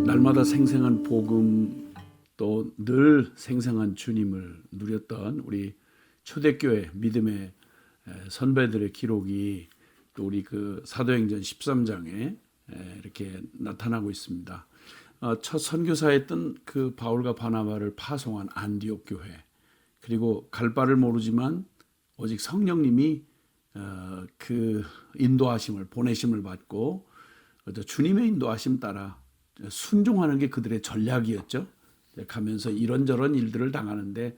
날마다 생생한 복음, 또 늘 생생한 주님을 누렸던 우리 초대교회 믿음의 선배들의 기록이 또 우리 그 사도행전 13장에 이렇게 나타나고 있습니다. 첫 선교사였던 그 바울과 바나바를 파송한 안디옥 교회, 그리고 갈 바를 모르지만 오직 성령님이 그 인도하심을, 보내심을 받고 주님의 인도하심 따라 순종하는 게 그들의 전략이었죠. 가면서 이런저런 일들을 당하는데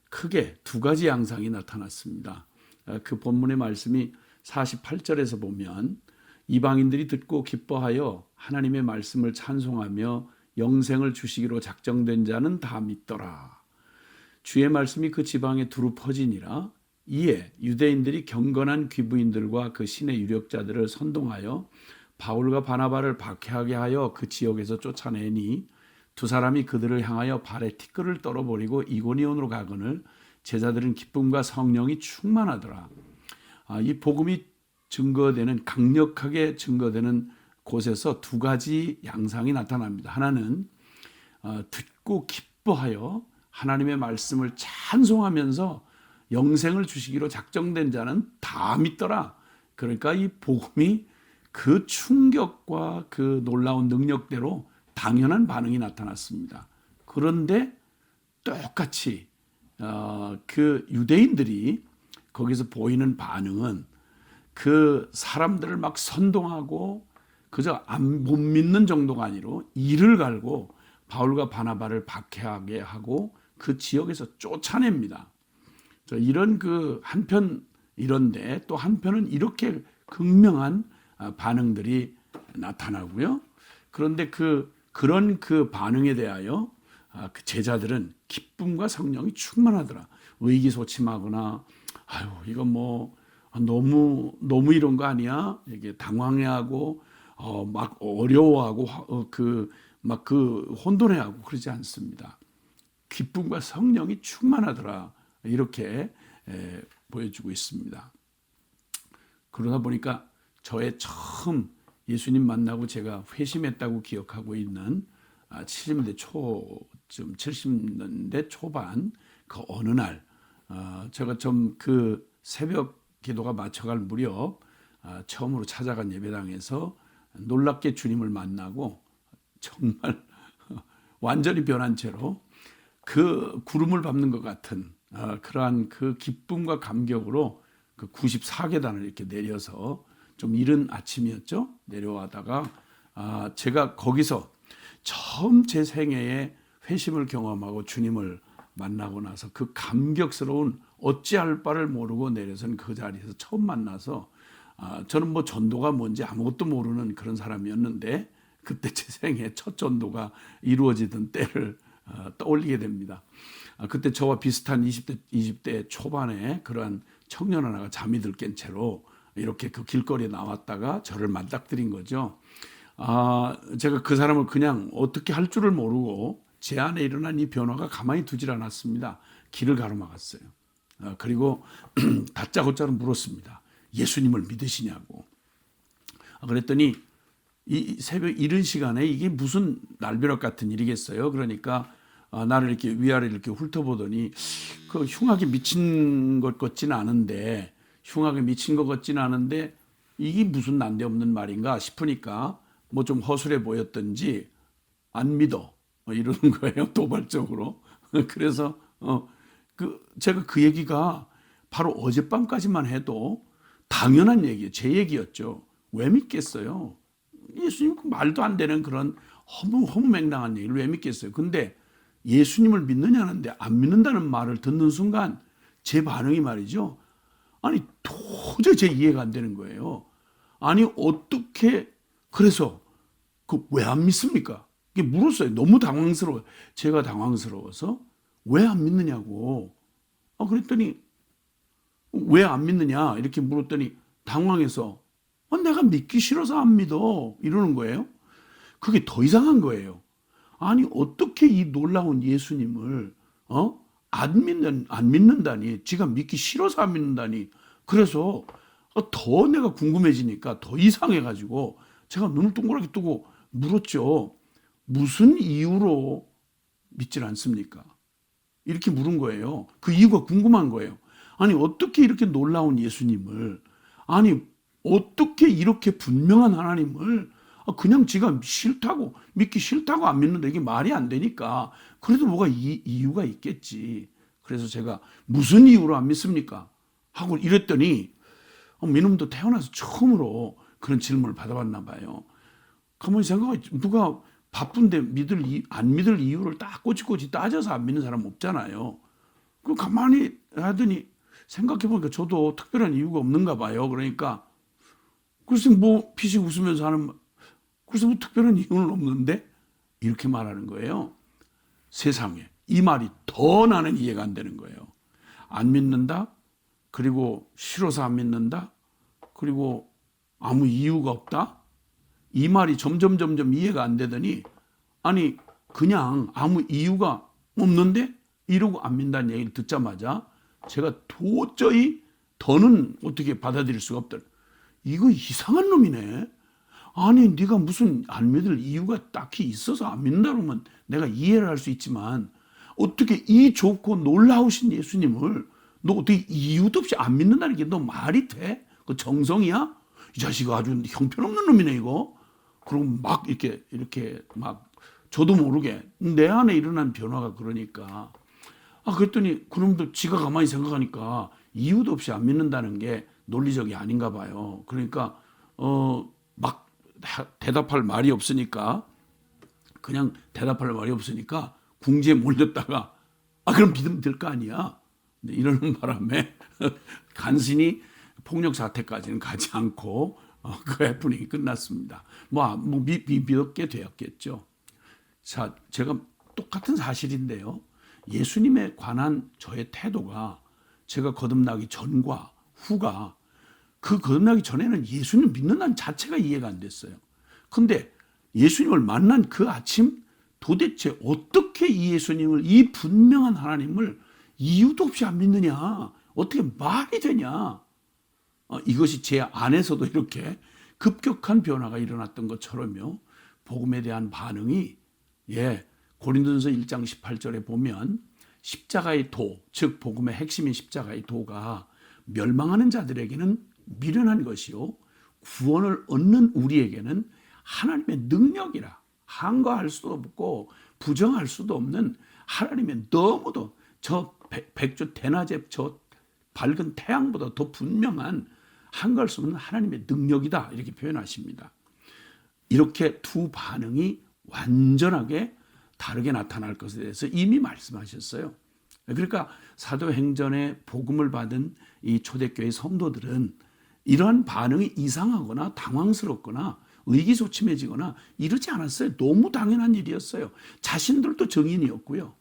크게 두 가지 양상이 나타났습니다. 그 본문의 말씀이 48절에서 보면 이방인들이 듣고 기뻐하여 하나님의 말씀을 찬송하며 영생을 주시기로 작정된 자는 다 믿더라. 주의 말씀이 그 지방에 두루 퍼지니라. 이에 유대인들이 경건한 귀부인들과 그 신의 유력자들을 선동하여 바울과 바나바를 박해하게 하여 그 지역에서 쫓아내니 두 사람이 그들을 향하여 발에 티끌을 떨어버리고 이고니온으로 가거늘 제자들은 기쁨과 성령이 충만하더라. 이 복음이 증거되는, 강력하게 증거되는 곳에서 두 가지 양상이 나타납니다. 하나는 듣고 기뻐하여 하나님의 말씀을 찬송하면서 영생을 주시기로 작정된 자는 다 믿더라. 그러니까 이 복음이 그 충격과 그 놀라운 능력대로 당연한 반응이 나타났습니다. 그런데 똑같이 그 유대인들이 거기서 보이는 반응은 그 사람들을 막 선동하고 그저 못 믿는 정도가 아니라 이를 갈고 바울과 바나바를 박해하게 하고 그 지역에서 쫓아냅니다. 이런 그 한편 이런데 또 한편은 이렇게 극명한 반응들이 나타나고요. 그런데 그런 그 반응에 대하여 그 제자들은 기쁨과 성령이 충만하더라. 의기소침하거나 아유 이건 뭐 너무 이런 거 아니야? 이게 당황해하고 막 어려워하고 그 혼돈해하고 그러지 않습니다. 기쁨과 성령이 충만하더라. 이렇게 보여주고 있습니다. 그러다 보니까 저의 처음 예수님 만나고 제가 회심했다고 기억하고 있는 70년대 초쯤 70년대 초반 그 어느 날 제가 좀 그 새벽 기도가 맞춰갈 무렵 처음으로 찾아간 예배당에서 놀랍게 주님을 만나고 정말 완전히 변한 채로 그 구름을 밟는 것 같은 그러한 그 기쁨과 감격으로 그 94계단을 이렇게 내려서 좀 이른 아침이었죠. 내려와다가 제가 거기서 처음 제 생애에 회심을 경험하고 주님을 만나고 나서 그 감격스러운 어찌할 바를 모르고 내려선 그 자리에서 처음 만나서 저는 뭐 전도가 뭔지 아무것도 모르는 그런 사람이었는데 그때 제 생애 첫 전도가 이루어지던 때를 떠올리게 됩니다. 그때 저와 비슷한 20대 초반에 그러한 청년 하나가 잠이 들깬 채로 이렇게 그 길거리에 나왔다가 저를 맞닥뜨린 거죠. 제가 그 사람을 그냥 어떻게 할 줄을 모르고 제 안에 일어난 이 변화가 가만히 두질 않았습니다. 길을 가로막았어요. 그리고 다짜고짜로 물었습니다. 예수님을 믿으시냐고. 그랬더니 이 새벽 이른 시간에 이게 무슨 날벼락 같은 일이겠어요. 그러니까 나를 이렇게 위아래 이렇게 훑어보더니 그 흉하게 미친 것 같지는 않은데 이게 무슨 난데없는 말인가 싶으니까 뭐 좀 허술해 보였던지 안 믿어 이러는 거예요. 도발적으로. 그래서 제가 그 얘기가 바로 어젯밤까지만 해도 당연한 얘기예요. 제 얘기였죠. 왜 믿겠어요? 예수님 그 말도 안 되는 그런 허무맹랑한 얘기를 왜 믿겠어요? 근데 예수님을 믿느냐는데 안 믿는다는 말을 듣는 순간 제 반응이 말이죠. 아니 도저히 제 이해가 안 되는 거예요. 아니 어떻게 그래서 그 왜 안 믿습니까? 이게 물었어요. 너무 당황스러워요. 제가 당황스러워서 왜 안 믿느냐고. 그랬더니 왜 안 믿느냐 이렇게 물었더니 당황해서 내가 믿기 싫어서 안 믿어 이러는 거예요. 그게 더 이상한 거예요. 아니 어떻게 이 놀라운 예수님을 안 믿는다니, 지가 믿기 싫어서 안 믿는다니. 그래서 더 내가 궁금해지니까 더 이상해가지고 제가 눈을 동그랗게 뜨고 물었죠. 무슨 이유로 믿질 않습니까? 이렇게 물은 거예요. 그 이유가 궁금한 거예요. 아니, 어떻게 이렇게 놀라운 예수님을, 아니, 어떻게 이렇게 분명한 하나님을 그냥 지가 싫다고, 믿기 싫다고 안 믿는다. 이게 말이 안 되니까. 그래도 뭐가 이유가 있겠지. 그래서 제가 무슨 이유로 안 믿습니까? 하고 이랬더니 이놈도 태어나서 처음으로 그런 질문을 받아봤나 봐요. 가만히 생각해, 누가 바쁜데 안 믿을 이유를 딱 꼬치꼬치 따져서 안 믿는 사람 없잖아요. 그 가만히 하더니 생각해보니까 저도 특별한 이유가 없는가 봐요. 그러니까 글쎄 뭐 피식 웃으면서 하는, 글쎄 뭐 특별한 이유는 없는데 이렇게 말하는 거예요. 세상에 이 말이 더 나는 이해가 안 되는 거예요. 안 믿는다, 그리고 싫어서 안 믿는다, 그리고 아무 이유가 없다. 이 말이 점점 이해가 안 되더니, 아니 그냥 아무 이유가 없는데 이러고 안 믿는다는 얘기를 듣자마자 제가 도저히 더는 어떻게 받아들일 수가 없더라. 이거 이상한 놈이네. 아니 네가 무슨 안 믿을 이유가 딱히 있어서 안 믿는다 그러면 내가 이해를 할 수 있지만, 어떻게 이 좋고 놀라우신 예수님을 너 어떻게 이유도 없이 안 믿는다는 게 너 말이 돼? 그 정성이야? 이 자식아 아주 형편없는 놈이네 이거. 그리고 막 이렇게 막 저도 모르게 내 안에 일어난 변화가 그러니까, 그랬더니 그놈도 지가 가만히 생각하니까 이유도 없이 안 믿는다는 게 논리적이 아닌가 봐요. 그러니까 막 대답할 말이 없으니까, 그냥 대답할 말이 없으니까 궁지에 몰렸다가 그럼 믿으면 될 거 아니야. 이러는 바람에 간신히 폭력 사태까지는 가지 않고 그 해프닝이 끝났습니다. 믿게 되었겠죠. 자, 제가 똑같은 사실인데요. 예수님에 관한 저의 태도가 제가 거듭나기 전과 후가, 그 거듭나기 전에는 예수님 믿는다는 자체가 이해가 안 됐어요. 근데 예수님을 만난 그 아침, 도대체 어떻게 이 예수님을, 이 분명한 하나님을 이유도 없이 안 믿느냐, 어떻게 말이 되냐. 이것이 제 안에서도 이렇게 급격한 변화가 일어났던 것처럼요, 복음에 대한 반응이, 고린도전서 1장 18절에 보면 십자가의 도, 즉 복음의 핵심인 십자가의 도가 멸망하는 자들에게는 미련한 것이요 구원을 얻는 우리에게는 하나님의 능력이라, 한가할 수도 없고 부정할 수도 없는 하나님의 너무도 저 백조 대낮에 저 밝은 태양보다 더 분명한, 한가할 수 없는 하나님의 능력이다, 이렇게 표현하십니다. 이렇게 두 반응이 완전하게 다르게 나타날 것에 대해서 이미 말씀하셨어요. 그러니까 사도행전의 복음을 받은 이 초대교회 성도들은 이러한 반응이 이상하거나 당황스럽거나 의기소침해지거나 이러지 않았어요. 너무 당연한 일이었어요. 자신들도 증인이었고요.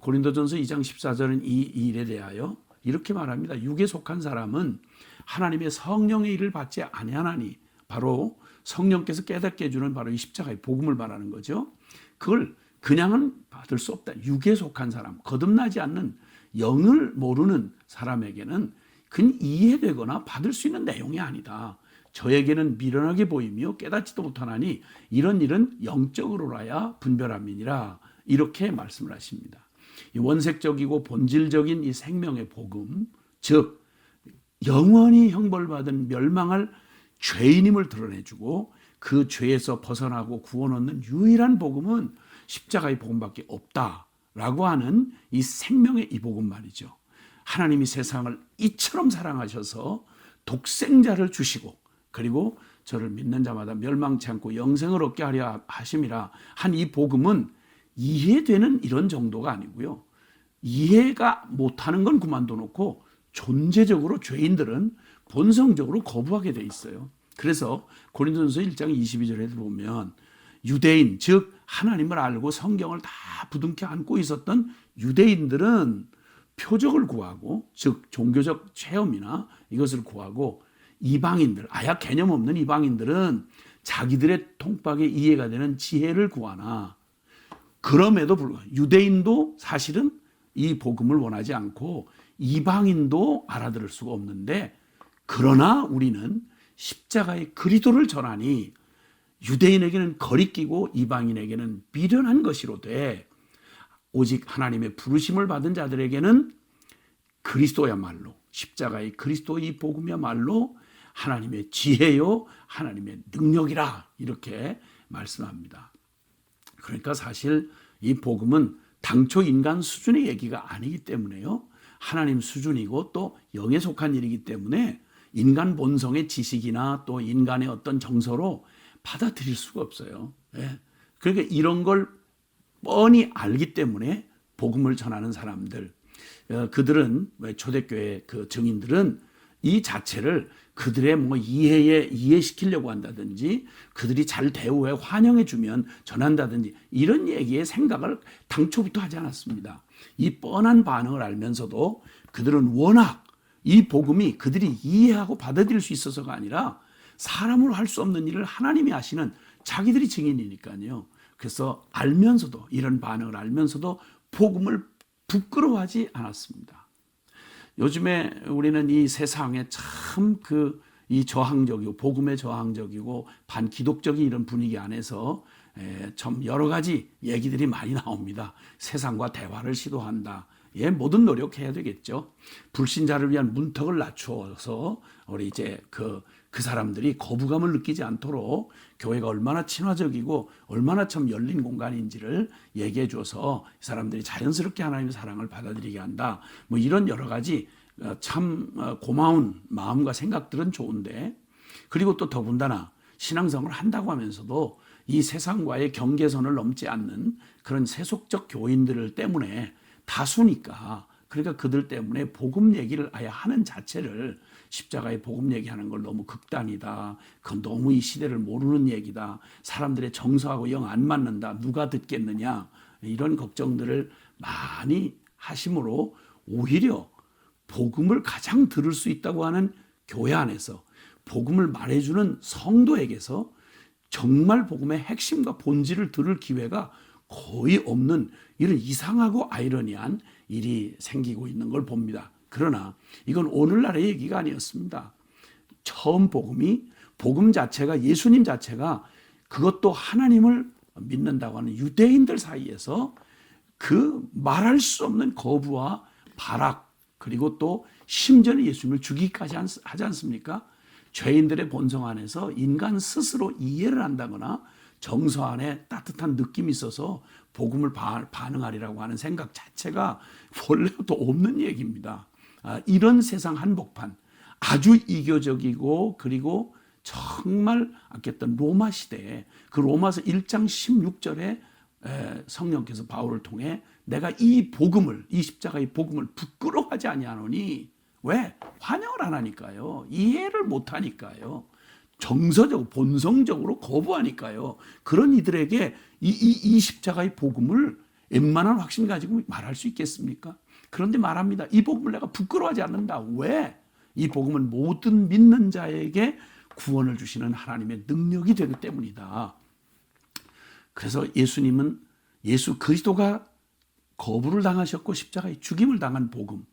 고린도전서 2장 14절은 이 일에 대하여 이렇게 말합니다. 육에 속한 사람은 하나님의 성령의 일을 받지 아니하나니, 바로 성령께서 깨닫게 해주는 바로 이 십자가의 복음을 말하는 거죠. 그걸 그냥은 받을 수 없다. 육에 속한 사람, 거듭나지 않는 영을 모르는 사람에게는 그건 이해되거나 받을 수 있는 내용이 아니다. 저에게는 미련하게 보이며 깨닫지도 못하나니 이런 일은 영적으로라야 분별함이니라, 이렇게 말씀을 하십니다. 이 원색적이고 본질적인 이 생명의 복음, 즉 영원히 형벌받은 멸망할 죄인임을 드러내주고 그 죄에서 벗어나고 구원 얻는 유일한 복음은 십자가의 복음밖에 없다라고 하는 이 생명의 이 복음 말이죠. 하나님이 세상을 이처럼 사랑하셔서 독생자를 주시고, 그리고 저를 믿는 자마다 멸망치 않고 영생을 얻게 하려 하심이라 한 이 복음은 이해되는 이런 정도가 아니고요, 이해가 못하는 건 그만둬 놓고 존재적으로 죄인들은 본성적으로 거부하게 돼 있어요. 그래서 고린도전서 1장 22절에 보면 유대인, 즉 하나님을 알고 성경을 다 부둥켜 안고 있었던 유대인들은 표적을 구하고, 즉 종교적 체험이나 이것을 구하고, 이방인들, 아예 개념 없는 이방인들은 자기들의 통박에 이해가 되는 지혜를 구하나, 그럼에도 불구하고 유대인도 사실은 이 복음을 원하지 않고 이방인도 알아들을 수가 없는데, 그러나 우리는 십자가의 그리스도를 전하니 유대인에게는 거리끼고 이방인에게는 미련한 것이로되 오직 하나님의 부르심을 받은 자들에게는 그리스도야말로, 십자가의 그리스도의 복음이야말로 하나님의 지혜요 하나님의 능력이라, 이렇게 말씀합니다. 그러니까 사실 이 복음은 당초 인간 수준의 얘기가 아니기 때문에요, 하나님 수준이고 또 영에 속한 일이기 때문에 인간 본성의 지식이나 또 인간의 어떤 정서로 받아들일 수가 없어요. 예. 그러니까 이런 걸 뻔히 알기 때문에 복음을 전하는 사람들, 그들은, 초대교회 그 증인들은 이 자체를 그들의 뭐 이해시키려고 한다든지, 그들이 잘 대우해 환영해 주면 전한다든지, 이런 얘기의 생각을 당초부터 하지 않았습니다. 이 뻔한 반응을 알면서도 그들은 워낙 이 복음이 그들이 이해하고 받아들일 수 있어서가 아니라 사람으로 할 수 없는 일을 하나님이 하시는 자기들이 증인이니까요. 그래서 알면서도, 이런 반응을 알면서도 복음을 부끄러워하지 않았습니다. 요즘에 우리는 이 세상에 참 이 저항적이고 복음에 저항적이고 반기독적인 이런 분위기 안에서 좀 여러 가지 얘기들이 많이 나옵니다. 세상과 대화를 시도한다. 예, 모든 노력해야 되겠죠. 불신자를 위한 문턱을 낮추어서 우리 이제 그 사람들이 거부감을 느끼지 않도록 교회가 얼마나 친화적이고 얼마나 참 열린 공간인지를 얘기해 줘서 사람들이 자연스럽게 하나님의 사랑을 받아들이게 한다. 뭐 이런 여러 가지 참 고마운 마음과 생각들은 좋은데, 그리고 또 더군다나 신앙생활을 한다고 하면서도 이 세상과의 경계선을 넘지 않는 그런 세속적 교인들 때문에 다수니까, 그러니까 그들 때문에 복음 얘기를 아예 하는 자체를, 십자가의 복음 얘기하는 걸 너무 극단이다, 그건 너무 이 시대를 모르는 얘기다, 사람들의 정서하고 영 안 맞는다, 누가 듣겠느냐, 이런 걱정들을 많이 하심으로 오히려 복음을 가장 들을 수 있다고 하는 교회 안에서 복음을 말해주는 성도에게서 정말 복음의 핵심과 본질을 들을 기회가 거의 없는 이런 이상하고 아이러니한 일이 생기고 있는 걸 봅니다. 그러나 이건 오늘날의 얘기가 아니었습니다. 처음 복음 자체가, 예수님 자체가, 그것도 하나님을 믿는다고 하는 유대인들 사이에서 그 말할 수 없는 거부와 발악, 그리고 또 심지어는 예수님을 죽이기까지 하지 않습니까? 죄인들의 본성 안에서 인간 스스로 이해를 한다거나 정서 안에 따뜻한 느낌이 있어서 복음을 반응하리라고 하는 생각 자체가 원래도 없는 얘기입니다. 이런 세상 한복판, 아주 이교적이고 그리고 정말 아꼈던 로마 시대에, 그 로마서 1장 16절에 성령께서 바울을 통해 내가 이 복음을, 이 십자가의 복음을 부끄러워하지 아니하노니, 왜? 환영을 안 하니까요. 이해를 못 하니까요. 정서적으로, 본성적으로 거부하니까요. 그런 이들에게 이 십자가의 복음을 웬만한 확신 가지고 말할 수 있겠습니까? 그런데 말합니다. 이 복음을 내가 부끄러워하지 않는다. 왜? 이 복음은 모든 믿는 자에게 구원을 주시는 하나님의 능력이 되기 때문이다. 그래서 예수님은, 예수 그리스도가 거부를 당하셨고 십자가의 죽임을 당한 복음,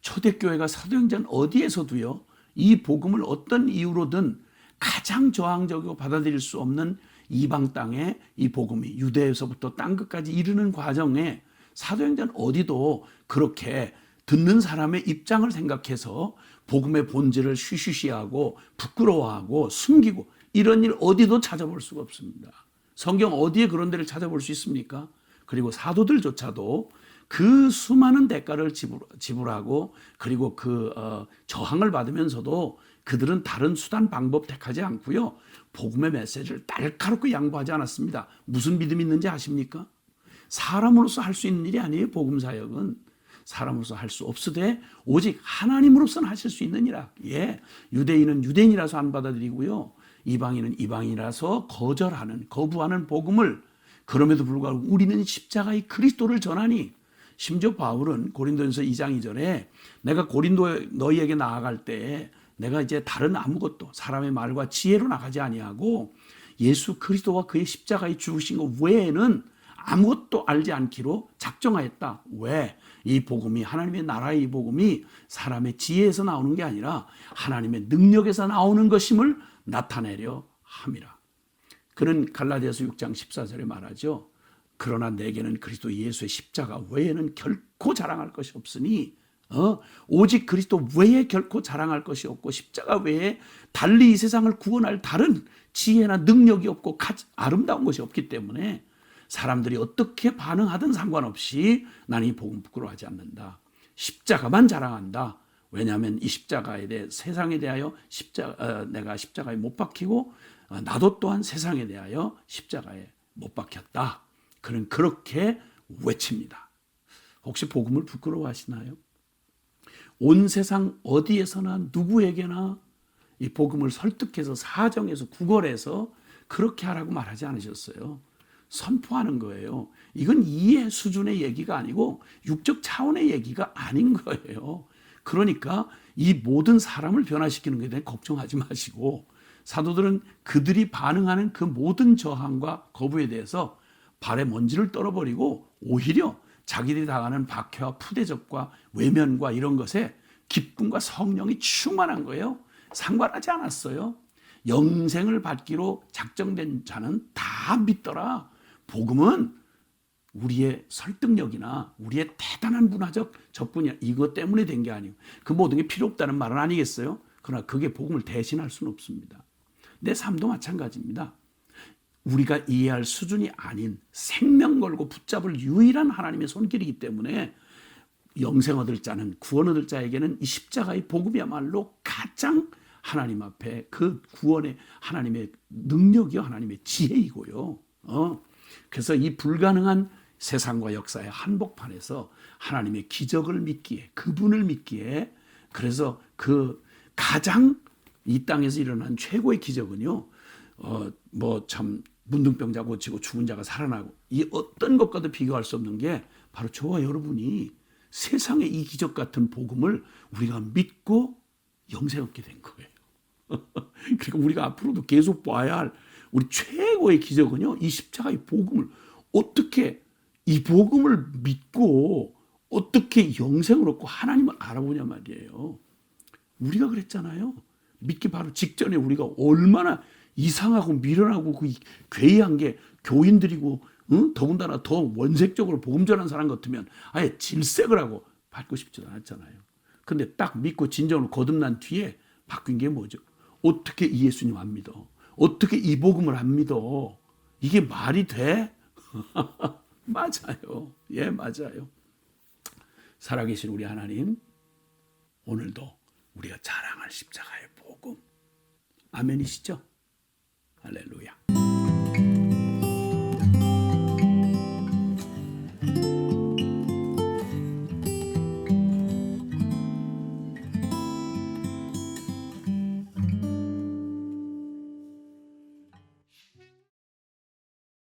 초대교회가 사도행전 어디에서도요, 이 복음을 어떤 이유로든 가장 저항적이고 받아들일 수 없는 이방 땅에 이 복음이 유대에서부터 땅끝까지 이르는 과정에 사도행전 어디도 그렇게 듣는 사람의 입장을 생각해서 복음의 본질을 쉬쉬쉬하고 부끄러워하고 숨기고 이런 일 어디도 찾아볼 수가 없습니다. 성경 어디에 그런 데를 찾아볼 수 있습니까? 그리고 사도들조차도 그 수많은 대가를 지불하고 그리고 저항을 받으면서도 그들은 다른 수단 방법 택하지 않고요, 복음의 메시지를 날카롭게 양보하지 않았습니다. 무슨 믿음이 있는지 아십니까? 사람으로서 할 수 있는 일이 아니에요. 복음 사역은 사람으로서 할 수 없으되 오직 하나님으로서는 하실 수 있는 일이라. 예, 유대인은 유대인이라서 안 받아들이고요, 이방인은 이방인이라서 거부하는 복음을, 그럼에도 불구하고 우리는 십자가의 그리스도를 전하니, 심지어 바울은 고린도전서 2장 2절에 내가 고린도에 너희에게 나아갈 때 내가 이제 다른 아무것도 사람의 말과 지혜로 나가지 아니하고 예수 그리스도와 그의 십자가의 죽으신 것 외에는 아무것도 알지 않기로 작정하였다. 왜? 이 복음이, 하나님의 나라의 이 복음이 사람의 지혜에서 나오는 게 아니라 하나님의 능력에서 나오는 것임을 나타내려 함이라. 그는 갈라디아서 6장 14절에 말하죠. 그러나 내게는 그리스도 예수의 십자가 외에는 결코 자랑할 것이 없으니 오직 그리스도 외에 결코 자랑할 것이 없고 십자가 외에 달리 이 세상을 구원할 다른 지혜나 능력이 없고 아름다운 것이 없기 때문에 사람들이 어떻게 반응하든 상관없이 나는 이 복음 부끄러워하지 않는다. 십자가만 자랑한다. 왜냐하면 이 십자가에 대해 세상에 대하여 내가 십자가에 못 박히고 나도 또한 세상에 대하여 십자가에 못 박혔다. 그는 그렇게 외칩니다. 혹시 복음을 부끄러워하시나요? 온 세상 어디에서나 누구에게나 이 복음을 설득해서 사정해서 구걸해서 그렇게 하라고 말하지 않으셨어요. 선포하는 거예요. 이건 이해 수준의 얘기가 아니고 육적 차원의 얘기가 아닌 거예요. 그러니까 이 모든 사람을 변화시키는 것에 대해 걱정하지 마시고 사도들은 그들이 반응하는 그 모든 저항과 거부에 대해서 발에 먼지를 떨어버리고 오히려 자기들이 당하는 박해와 푸대접과 외면과 이런 것에 기쁨과 성령이 충만한 거예요. 상관하지 않았어요. 영생을 받기로 작정된 자는 다 믿더라. 복음은 우리의 설득력이나 우리의 대단한 문화적 접근이 이것 때문에 된 게 아니고 그 모든 게 필요 없다는 말은 아니겠어요? 그러나 그게 복음을 대신할 수는 없습니다. 내 삶도 마찬가지입니다. 우리가 이해할 수준이 아닌 생명 걸고 붙잡을 유일한 하나님의 손길이기 때문에 영생 얻을 자는 구원 얻을 자에게는 이 십자가의 복음이야말로 가장 하나님 앞에 그 구원의 하나님의 능력이요 하나님의 지혜이고요. 그래서 이 불가능한 세상과 역사의 한복판에서 하나님의 기적을 믿기에 그분을 믿기에 그래서 그 가장 이 땅에서 일어난 최고의 기적은요. 뭐 참 문둥병자 고치고 죽은 자가 살아나고 이 어떤 것과도 비교할 수 없는 게 바로 저와 여러분이 세상의 이 기적 같은 복음을 우리가 믿고 영생 얻게 된 거예요. 그러니까 우리가 앞으로도 계속 봐야 할 우리 최고의 기적은요. 이 십자가의 복음을 어떻게 이 복음을 믿고 어떻게 영생을 얻고 하나님을 알아보냐 말이에요. 우리가 그랬잖아요. 믿기 바로 직전에 우리가 얼마나 이상하고 미련하고 그 괴이한 게 교인들이고 더군다나 더 원색적으로 복음 전한 사람 같으면 아예 질색을 하고 받고 싶지도 않았잖아요. 근데 딱 믿고 진정으로 거듭난 뒤에 바뀐 게 뭐죠? 어떻게 이 예수님 안 믿어? 어떻게 이 복음을 안 믿어? 이게 말이 돼? 맞아요. 예, 맞아요. 살아계신 우리 하나님, 오늘도 우리가 자랑할 십자가의 복음. 아멘이시죠? 할렐루야.